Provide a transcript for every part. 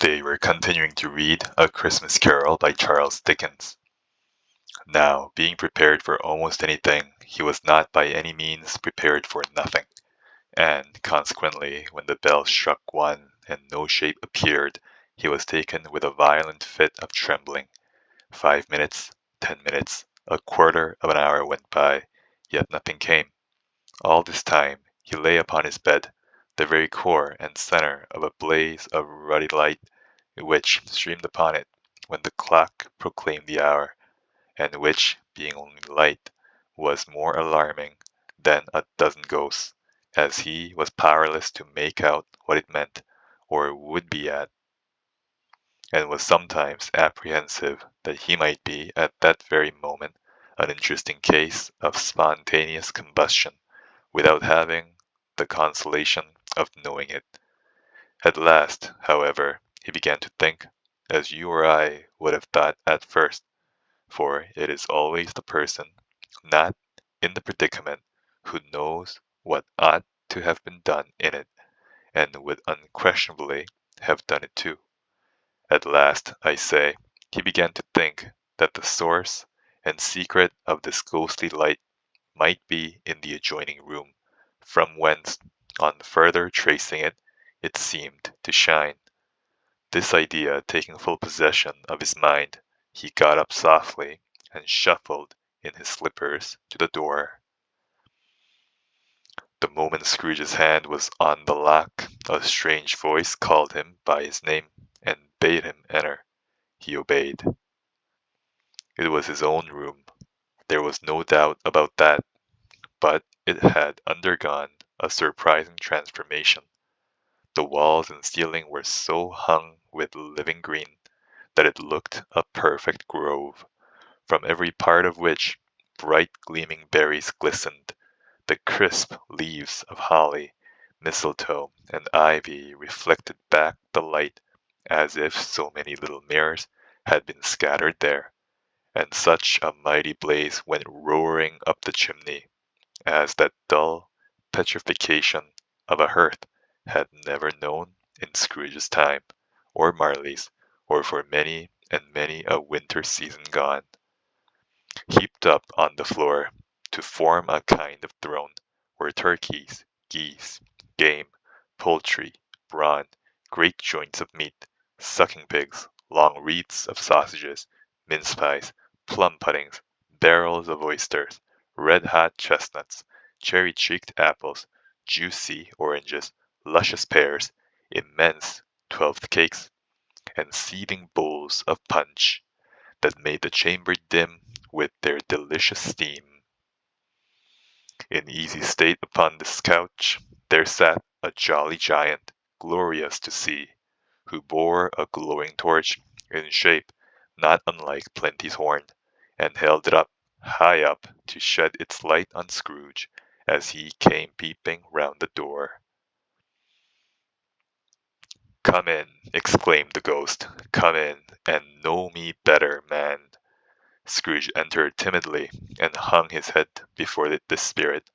Today we're continuing to read A Christmas Carol by Charles Dickens. Now, being prepared for almost anything, he was not by any means prepared for nothing, and consequently, when the bell struck one and no shape appeared, he was taken with a violent fit of trembling. 5 minutes, 10 minutes, a quarter of an hour went by, yet nothing came. All this time he lay upon his bed, the very core and center of a blaze of ruddy light, which streamed upon it when the clock proclaimed the hour, and which, being only light, was more alarming than a dozen ghosts, as he was powerless to make out what it meant, or would be at, and was sometimes apprehensive that he might be at that very moment an interesting case of spontaneous combustion, without having the consolation of knowing it. At last, however, he began to think, as you or I would have thought at first, for it is always the person not in the predicament who knows what ought to have been done in it, and would unquestionably have done it too. At last, I say, he began to think that the source and secret of this ghostly light might be in the adjoining room, from whence, on further tracing it, it seemed to shine. This idea taking full possession of his mind, he got up softly and shuffled in his slippers to the door. The moment Scrooge's hand was on the lock, a strange voice called him by his name and bade him enter. He obeyed. It was his own room. There was no doubt about that, but it had undergone a surprising transformation. The walls and ceiling were so hung with living green that it looked a perfect grove, from every part of which bright gleaming berries glistened. The crisp leaves of holly, mistletoe, and ivy reflected back the light as if so many little mirrors had been scattered there, and such a mighty blaze went roaring up the chimney as that dull petrification of a hearth had never known in Scrooge's time, or Marley's, or for many and many a winter season gone. Heaped up on the floor, to form a kind of throne, were turkeys, geese, game, poultry, brawn, great joints of meat, sucking pigs, long wreaths of sausages, mince pies, plum puddings, barrels of oysters, red-hot chestnuts, cherry-cheeked apples, juicy oranges, luscious pears, immense twelfth cakes, and seething bowls of punch that made the chamber dim with their delicious steam. In easy state upon this couch there sat a jolly giant, glorious to see, who bore a glowing torch, in shape not unlike Plenty's horn, and held it up, high up, to shed its light on Scrooge as he came peeping round the door. "Come in," exclaimed the ghost, "come in, and know me better, man." Scrooge entered timidly, and hung his head before the spirit.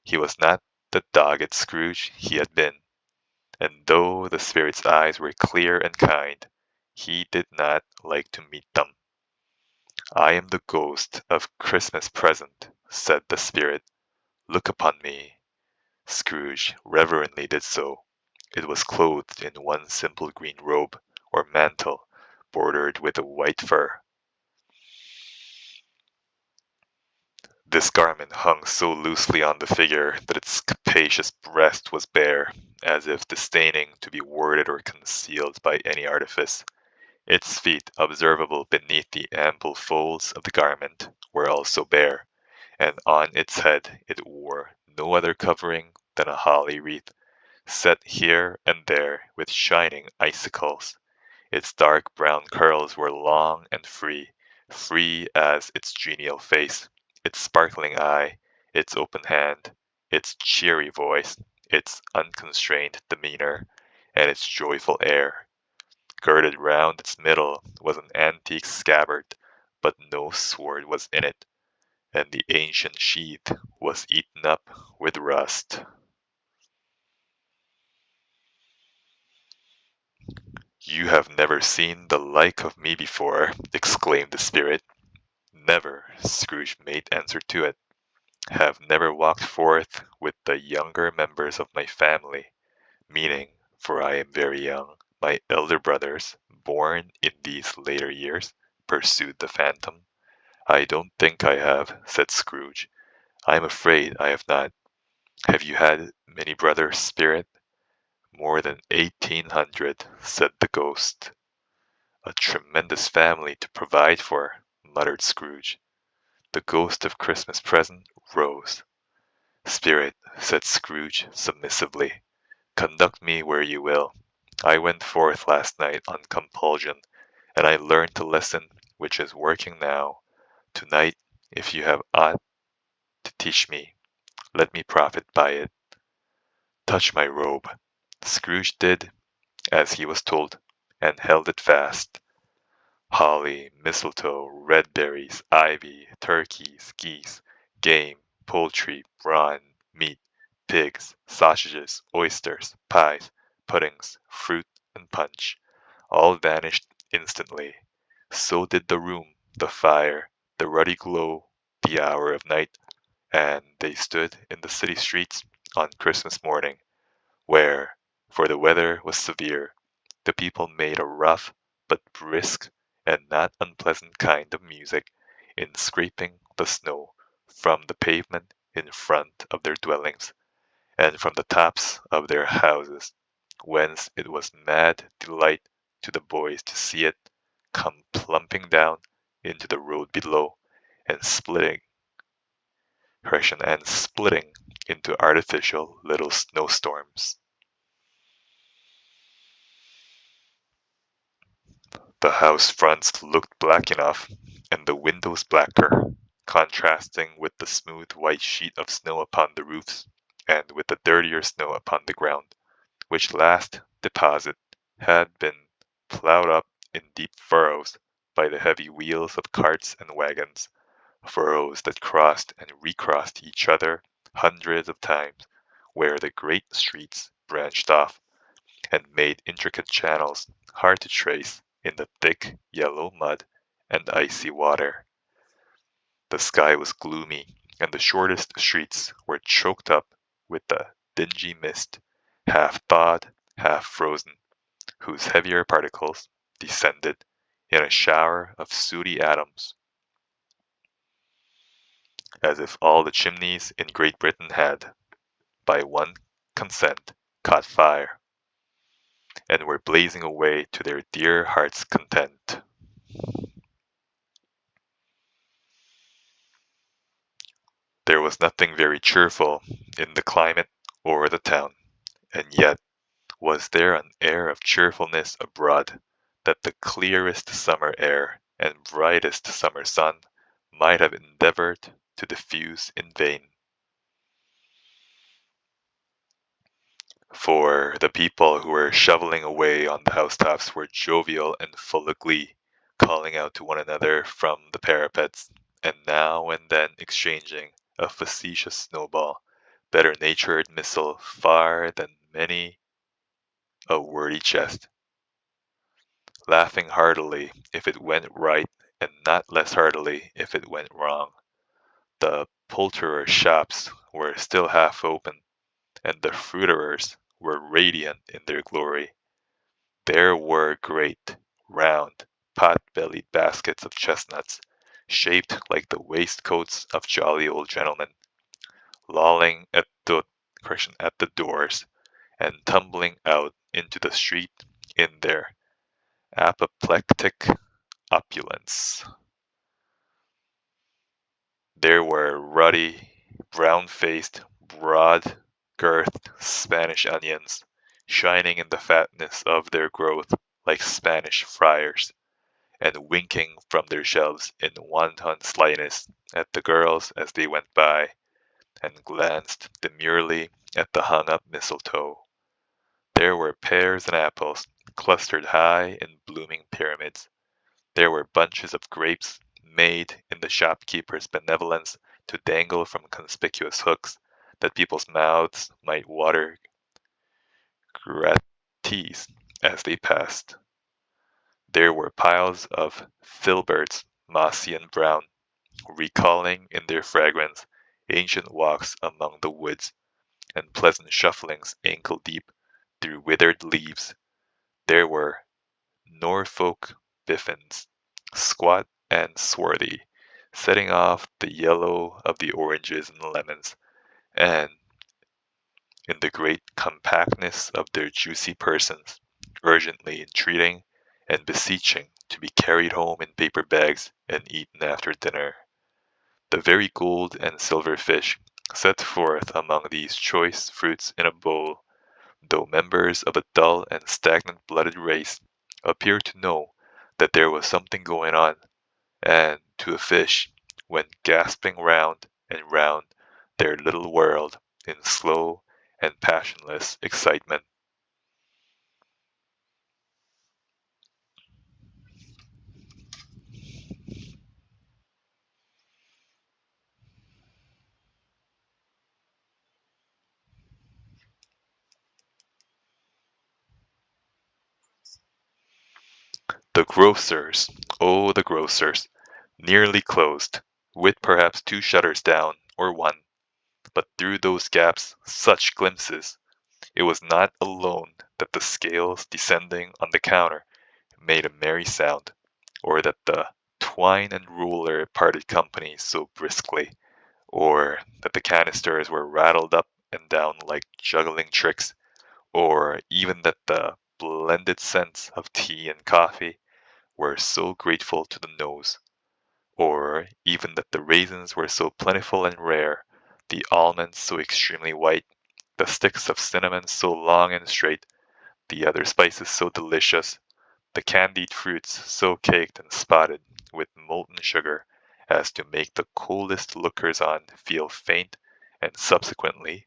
He was not the dogged Scrooge he had been, and though the spirit's eyes were clear and kind, he did not like to meet them. "I am the ghost of Christmas Present," said the spirit. "Look upon me." Scrooge reverently did so. It was clothed in one simple green robe, or mantle, bordered with a white fur. This garment hung so loosely on the figure that its capacious breast was bare, as if disdaining to be warded or concealed by any artifice. Its feet, observable beneath the ample folds of the garment, were also bare, and on its head it wore no other covering than a holly wreath, set here and there with shining icicles. Its dark brown curls were long and free, free as its genial face, its sparkling eye, its open hand, its cheery voice, its unconstrained demeanor, and its joyful air. Girded round its middle was an antique scabbard, but no sword was in it, and the ancient sheath was eaten up with rust. You have never seen the like of me before, exclaimed the spirit. Never, Scrooge made answer to it. Have never walked forth with the younger members of my family, meaning, for I am very young, my elder brothers, born in these later years, pursued the phantom. I don't think I have, said Scrooge. I am afraid I have not. Have you had many brothers, Spirit? More than 1800, said the ghost. A tremendous family to provide for, muttered Scrooge. The ghost of Christmas present rose. Spirit, said Scrooge submissively, conduct me where you will. I went forth last night on compulsion, and I learned the lesson which is working now. Tonight, if you have aught to teach me, let me profit by it. Touch my robe. Scrooge did as he was told, and held it fast. Holly, mistletoe, red berries, ivy, turkeys, geese, game, poultry, brawn, meat, pigs, sausages, oysters, pies, puddings, fruit, and punch, all vanished instantly. So did the room, the fire, the ruddy glow, the hour of night, and they stood in the city streets on Christmas morning, where, for the weather was severe, the people made a rough but brisk and not unpleasant kind of music in scraping the snow from the pavement in front of their dwellings and from the tops of their houses, whence it was mad delight to the boys to see it come plumping down into the road below and splitting into artificial little snowstorms. The house fronts looked black enough, and the windows blacker, contrasting with the smooth white sheet of snow upon the roofs, and with the dirtier snow upon the ground, which last deposit had been ploughed up in deep furrows by the heavy wheels of carts and wagons, furrows that crossed and recrossed each other hundreds of times, where the great streets branched off and made intricate channels hard to trace in the thick yellow mud and icy water. The sky was gloomy, and the shortest streets were choked up with the dingy mist, half thawed, half frozen, whose heavier particles descended in a shower of sooty atoms, as if all the chimneys in Great Britain had, by one consent, caught fire, and were blazing away to their dear hearts' content. There was nothing very cheerful in the climate or the town, and yet was there an air of cheerfulness abroad that the clearest summer air and brightest summer sun might have endeavored to diffuse in vain. For the people who were shoveling away on the housetops were jovial and full of glee, calling out to one another from the parapets, and now and then exchanging a facetious snowball, better-natured missile far than many a wordy jest, laughing heartily if it went right and not less heartily if it went wrong. The poulterers' shops were still half open, and the fruiterers were radiant in their glory. There were great, round, pot-bellied baskets of chestnuts, shaped like the waistcoats of jolly old gentlemen, lolling at the doors and tumbling out into the street in their apoplectic opulence. There were ruddy, brown-faced, broad-girthed Spanish onions, shining in the fatness of their growth like Spanish friars, and winking from their shelves in wanton slyness at the girls as they went by, and glanced demurely at the hung-up mistletoe. There were pears and apples, clustered high in blooming pyramids. There were bunches of grapes, made in the shopkeeper's benevolence to dangle from conspicuous hooks, that people's mouths might water gratis as they passed. There were piles of filberts, mossy and brown, recalling in their fragrance ancient walks among the woods, and pleasant shufflings ankle-deep through withered leaves. There were Norfolk biffins, squat and swarthy, setting off the yellow of the oranges and lemons, and in the great compactness of their juicy persons, urgently entreating and beseeching to be carried home in paper bags and eaten after dinner. The very gold and silver fish set forth among these choice fruits in a bowl, though members of a dull and stagnant blooded race, appear to know that there was something going on, and to a fish went gasping round and round their little world in slow and passionless excitement. The grocers, oh the grocers, nearly closed, with perhaps two shutters down, or one, but through those gaps such glimpses! It was not alone that the scales descending on the counter made a merry sound, or that the twine and ruler parted company so briskly, or that the canisters were rattled up and down like juggling tricks, or even that the blended scents of tea and coffee were so grateful to the nose, or even that the raisins were so plentiful and rare, the almonds so extremely white, the sticks of cinnamon so long and straight, the other spices so delicious, the candied fruits so caked and spotted with molten sugar as to make the coldest lookers on feel faint and subsequently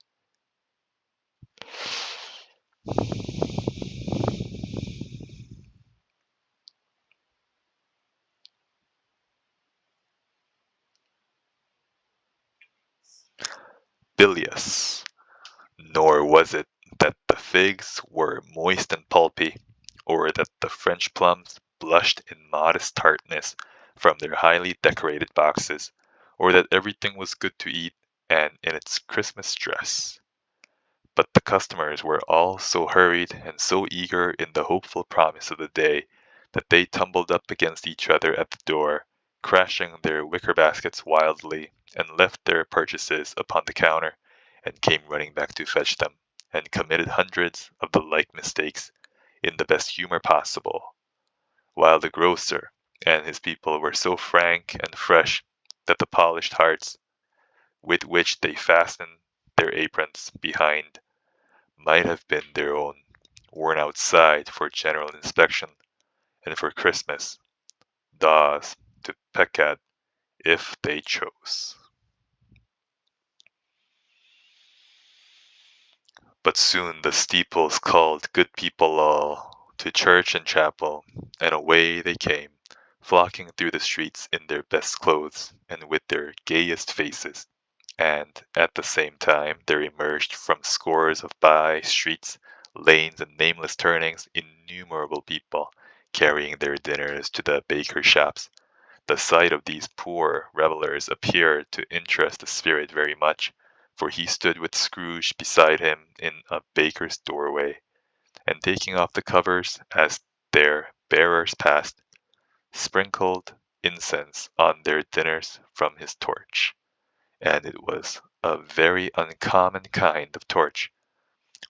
bilious. Nor was it that the figs were moist and pulpy, or that the French plums blushed in modest tartness from their highly decorated boxes, or that everything was good to eat and in its Christmas dress. But the customers were all so hurried and so eager in the hopeful promise of the day that they tumbled up against each other at the door, crashing their wicker baskets wildly, and left their purchases upon the counter, and came running back to fetch them, and committed hundreds of the like mistakes in the best humor possible, while the grocer and his people were so frank and fresh that the polished hearts with which they fastened their aprons behind might have been their own, worn outside for general inspection, and for Christmas, daws to peck at if they chose. But soon the steeples called good people all to church and chapel, and away they came, flocking through the streets in their best clothes and with their gayest faces. And at the same time there emerged from scores of by streets, lanes, and nameless turnings innumerable people, carrying their dinners to the bakers' shops. The sight of these poor revellers appeared to interest the spirit very much, for he stood with Scrooge beside him in a baker's doorway, and taking off the covers as their bearers passed, sprinkled incense on their dinners from his torch. And it was a very uncommon kind of torch,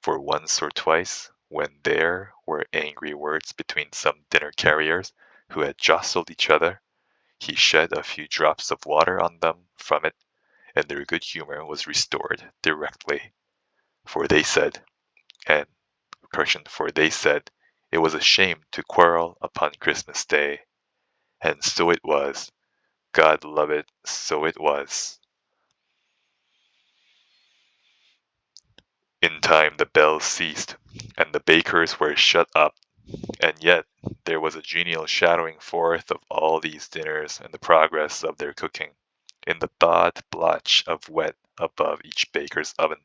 for once or twice, when there were angry words between some dinner carriers who had jostled each other, he shed a few drops of water on them from it, and their good humor was restored directly. For they said, and for they said it was a shame to quarrel upon Christmas Day. And so it was. God love it, so it was. In time the bells ceased, and the bakers were shut up, and yet there was a genial shadowing forth of all these dinners and the progress of their cooking, in the broad blotch of wet above each baker's oven,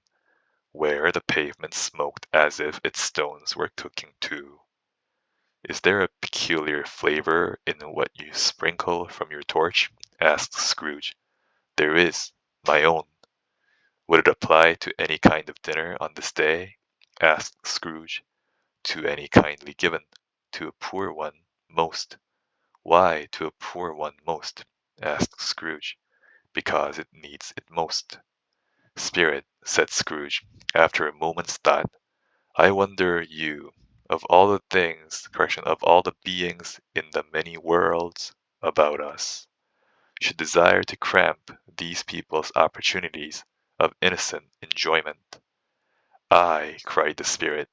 where the pavement smoked as if its stones were cooking too. Is there a peculiar flavor in what you sprinkle from your torch? Asked Scrooge. There is, my own. Would it apply to any kind of dinner on this day? Asked Scrooge. To any kindly given. To a poor one, most. Why to a poor one most? Asked Scrooge. Because it needs it most. Spirit, said Scrooge, after a moment's thought, I wonder of all the of all the beings in the many worlds about us, should desire to cramp these people's opportunities of innocent enjoyment. Ay, cried the Spirit,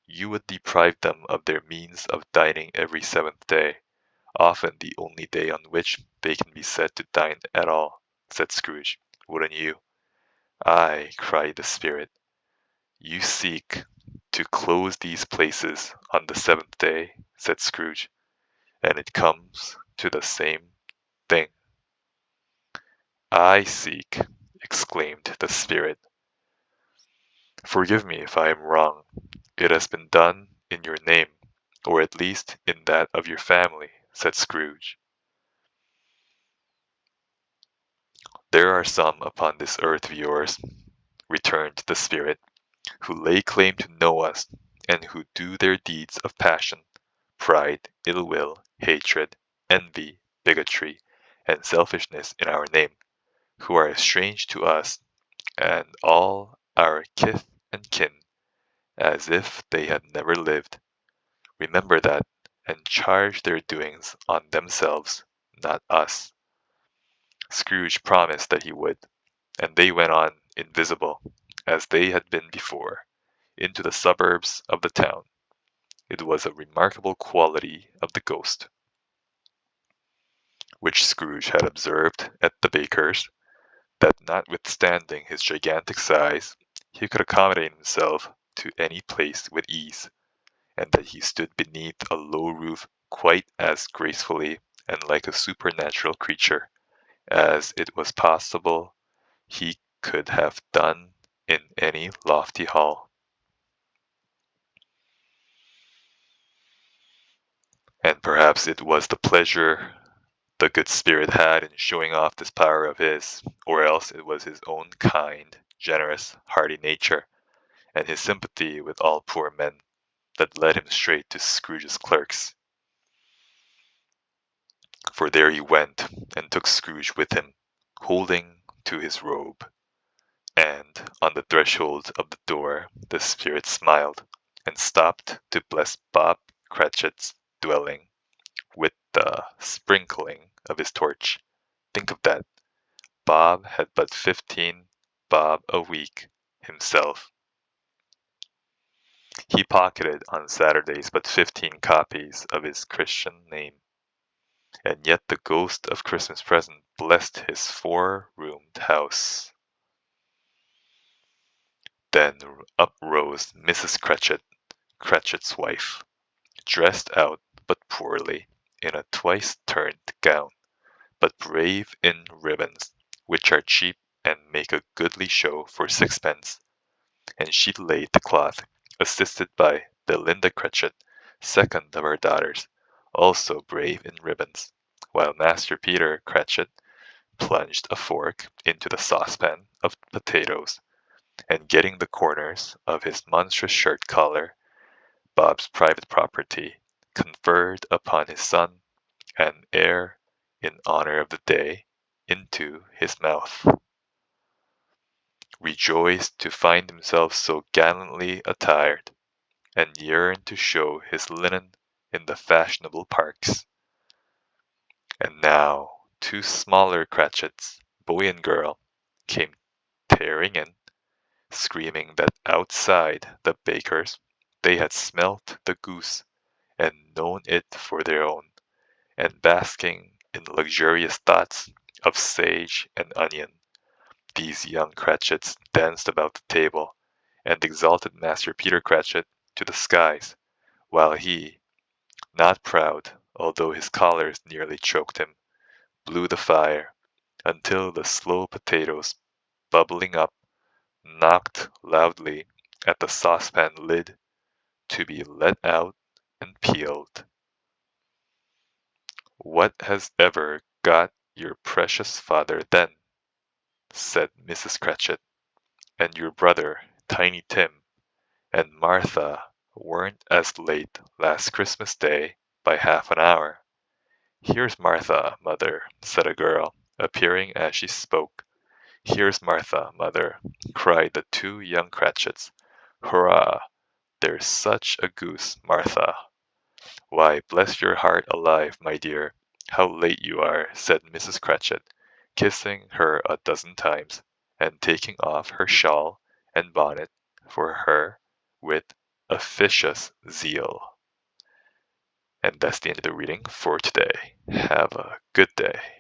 you would deprive them of their means of dining every seventh day, often the only day on which they can be said to dine at all, said Scrooge. Wouldn't you? Ay, cried the Spirit, you seek to close these places on the seventh day, said Scrooge, and it comes to the same thing. I seek, exclaimed the Spirit. Forgive me if I am wrong. It has been done in your name, or at least in that of your family, said Scrooge. There are some upon this earth of yours, returned the Spirit, who lay claim to know us, and who do their deeds of passion, pride, ill will, hatred, envy, bigotry, and selfishness in our name, who are as strange to us and all our kith and kin as if they had never lived. Remember that, and charge their doings on themselves, not us. Scrooge promised that he would, and they went on invisible, as they had been before, into the suburbs of the town. It was a remarkable quality of the ghost, which Scrooge had observed at the baker's, that notwithstanding his gigantic size, he could accommodate himself to any place with ease, and that he stood beneath a low roof quite as gracefully and like a supernatural creature as it was possible he could have done in any lofty hall. And perhaps it was the pleasure the good Spirit had in showing off this power of his, or else it was his own kind, generous, hearty nature, and his sympathy with all poor men, that led him straight to Scrooge's clerks. For there he went, and took Scrooge with him, holding to his robe. And on the threshold of the door the Spirit smiled, and stopped to bless Bob Cratchit's dwelling with the sprinkling of his torch. Think of that! Bob had but 15 bob a week himself. He pocketed on Saturdays but 15 copies of his Christian name. And yet the ghost of Christmas present blessed his 4-roomed house. Then up rose Mrs. Cratchit, Cratchit's wife, dressed out but poorly, in a twice-turned gown, but brave in ribbons, which are cheap and make a goodly show for sixpence, and she laid the cloth, assisted by Belinda Cratchit, second of her daughters, also brave in ribbons, while Master Peter Cratchit plunged a fork into the saucepan of potatoes, and getting the corners of his monstrous shirt collar, Bob's private property, conferred upon his son an heir in honor of the day, into his mouth. Rejoiced to find himself so gallantly attired, and yearned to show his linen in the fashionable parks. And now 2 smaller Cratchits, boy and girl, came tearing in, screaming that outside the baker's they had smelt the goose and known it for their own, and basking in luxurious thoughts of sage and onion, these young Cratchits danced about the table, and exalted Master Peter Cratchit to the skies, while he, not proud, although his collars nearly choked him, blew the fire, until the slow potatoes, bubbling up, knocked loudly at the saucepan lid, to be let out and peeled. "What has ever got your precious father then?" said Mrs. Cratchit. "And your brother, Tiny Tim, and Martha weren't as late last Christmas Day by half an hour." "Here's Martha, mother," said a girl, appearing as she spoke. "Here's Martha, mother," cried the two young Cratchits. "Hurrah! There's such a goose, Martha!" "Why, bless your heart alive, my dear, how late you are," said Mrs. Cratchit, kissing her a dozen times, and taking off her shawl and bonnet for her with officious zeal. And that's the end of the reading for today. Have a good day.